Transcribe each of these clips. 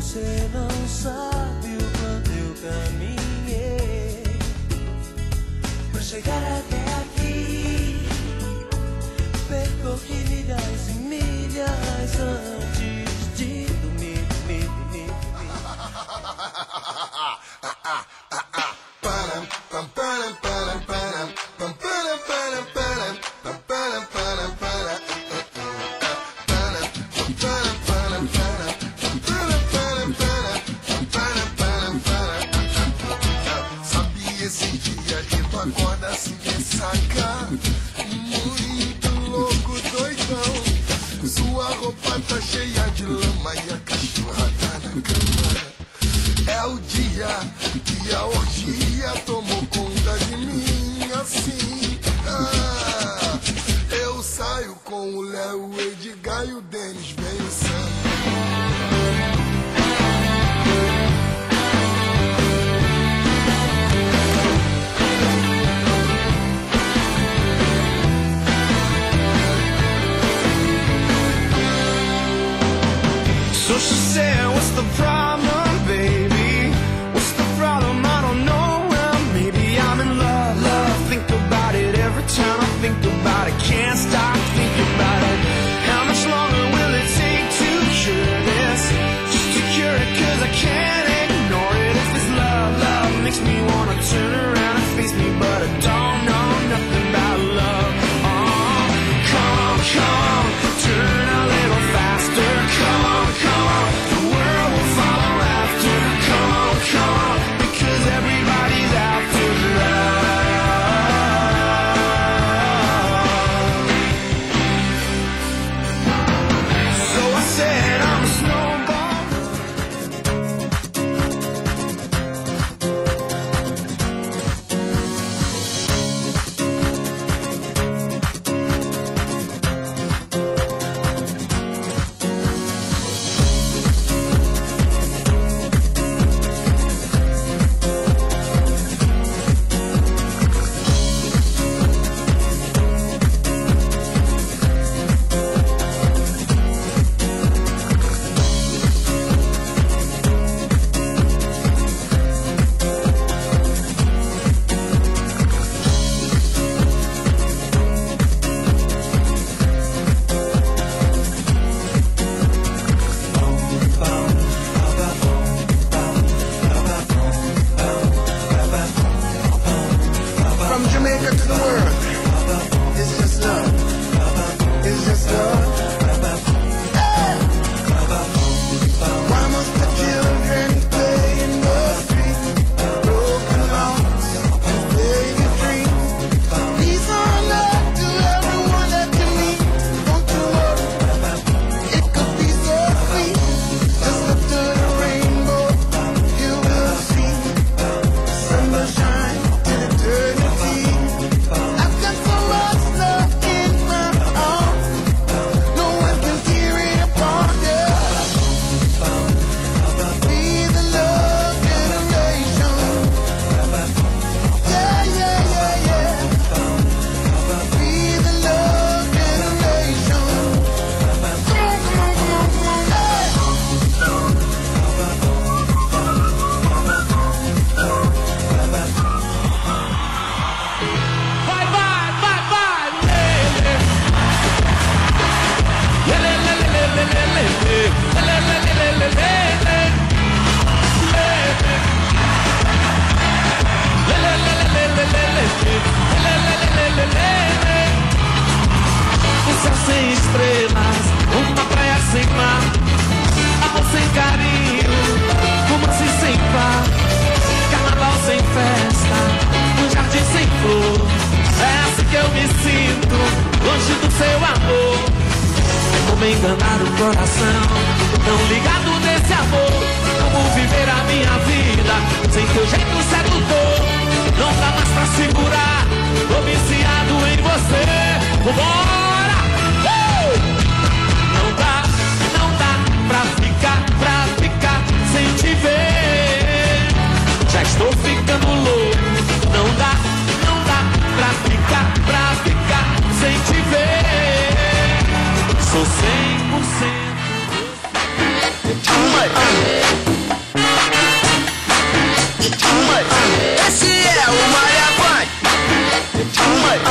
Você não sabe o quanto eu caminhei pra chegar até aqui. Percorri milhas e milhas antes de dormir. Sabia esse dia que tu acorda assim de saca, muito louco, doidão. Sua roupa tá cheia de lama e a cachorra tá na cama. É o dia que a orgia tomou conta de mim, assim. Eu saio com o Léo, o Edgar e o Denis, vem o Sam. So she said, what's the problem, baby? What's the problem? I don't know. Well, maybe I'm in love. Think about it every time I think about it. Can't stop thinking about it. How much longer will it take to cure this? Just to cure it, 'cause I can't ignore it. If this love makes me wanna turn around and face me, but I don't know nothing about love. Oh, come on, turn a little faster. Come on, the world will follow after. Come on, because everybody's after love. So I said I'm a snowball. From Jamaica to the world, it's just love. It's just love. Hey! Why must the children play in the street? Broken hearts, baby dreams. These are love to everyone that you meet. Don't you worry, it could be so sweet. Just look to the rainbow, you will see. Sun will shine till eternity. I've got so much love in my arms, no one can tear it apart. Be the love generation. Yeah. Be the love generation. Um céu sem estrelas, uma praia sem mar, amor sem carinho, romance sem paz, carnaval sem festa, um jardim sem flor. É assim que eu me sinto, longe do seu amor. Como enganar o coração, tão ligado nesse amor. Como viver a minha vida sem teu jeito sedutor. Não dá mais pra segurar, tô viciado em você. Vambora! Não dá pra ficar sem te ver. Já estou ficando louco. Não dá pra ficar sem te ver. Sou 100%. much. You're too much. Esse é o Malha Funk. You're too much.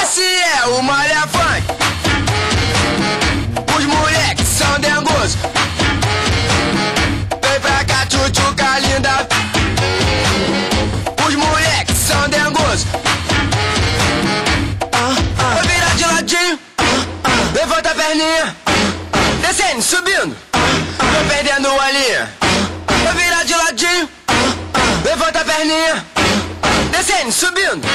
Esse é o Malha Funk. Os moleques são dengosos. Vem pra cá, tchutchuca linda. Os moleques são dengosos. Vou virar de ladinho. Levanta a perninha. Descendo, subindo. Tô perdendo a linha. Vou virar de ladinho. Levanta a perninha. Descendo, subindo.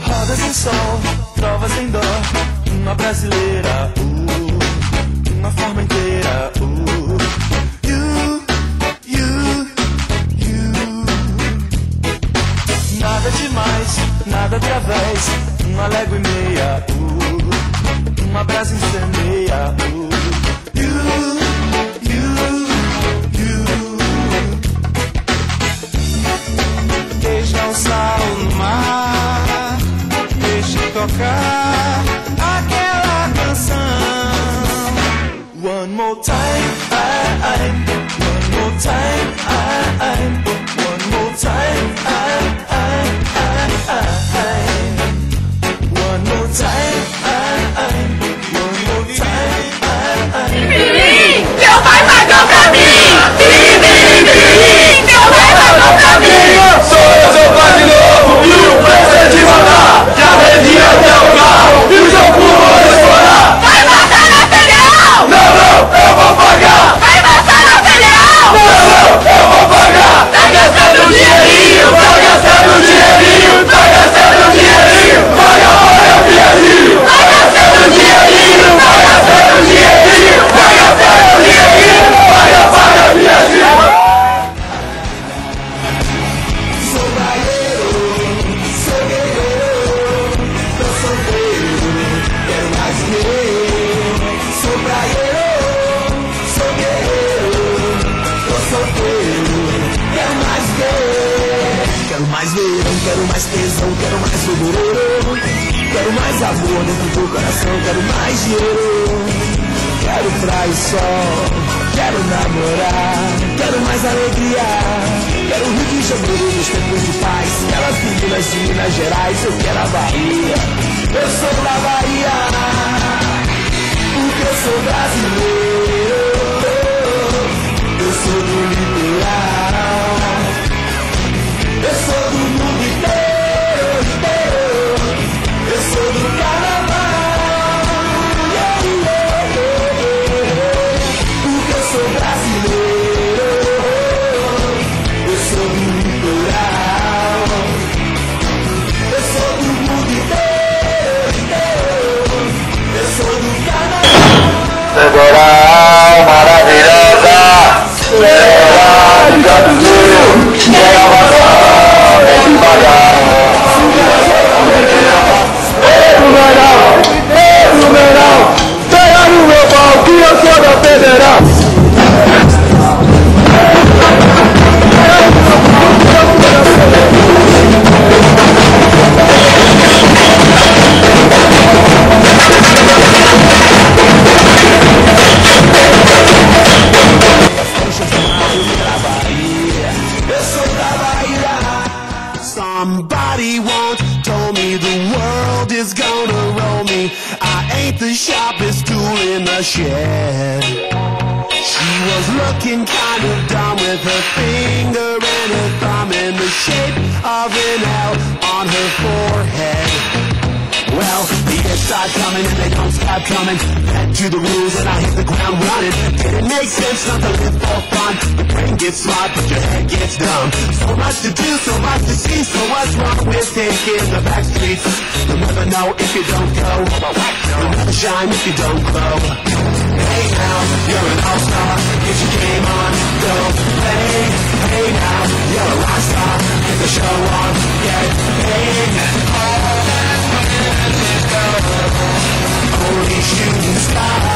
Rodas em sol, trovas em dó. Uma brasileira, uma forma inteira, Nada demais, nada através. Uma légua e meia, uma brasa incendeia, Deixa o sal no mar, deixa tocar aquela canção. One more time, one more time, one more time, one more time, one more time. Meu pai pagou pra mim! Meu pai pagou pra mim! Sou eu, seu pai de novo, e o prazer de matar. Já vendi até o carro, e o seu cu vou estourar. Vai matar na federal! Não, não, eu vou pagar. Vai matar na federal! Não, não, eu vou pagar. Tá gastando dinheirinho! Tá gastando dinheirinho, tá gastando dinheirinho. Paga para o viadinho. Tá gastando dinheirinho! Tá gastando dinheirinho, tá gastando dinheirinho. Paga para o viadinho. Sou baiano, sou guerreiro, tô solteiro, quero mais dinheiro. Sou baiano, sou guerreiro, tô solteiro, quero mais dinheiro. Quero mais verão, quero mais tesão, quero mais fevereiro. Quero mais amor dentro do coração, quero mais dinheiro. Quero praia e sol, quero namorar, quero mais alegria. Quero Rio de Janeiro nos tempos de paz, aquelas meninas de Minas Gerais, eu quero a Bahia. Eu sou da Bahia, porque eu sou brasileiro. Eu sou do litoral, eu sou do mundo inteiro, inteiro. Eu sou do carnaval, porque eu sou brasileiro. Eu sou do litoral, eu sou do mundo inteiro, inteiro. Eu sou do carnaval. Federal maravilhosa, Federal de Gato Sul, quer avançar, tem que pagar. Ei, Federal, pega no meu pau que eu sou da Federal. Somebody once told me the world is gonna roll me. I ain't the sharpest tool in the shed. She was looking kind of dumb with her finger and her thumb in the shape of an L on her forehead. Well, the years start coming and they don't stop coming. Back to the rules and I hit the ground running. Didn't make sense not to live for fun. The brain gets smart but your head gets dumb. So much to do, so much to see. So what's wrong with taking the back streets? You'll never know if you don't go. You'll never shine if you don't glow. Hey now, you're an all-star. Get your game on, go play. Hey now, you're a rock star. Get the show on, get paid. Only shooting stars.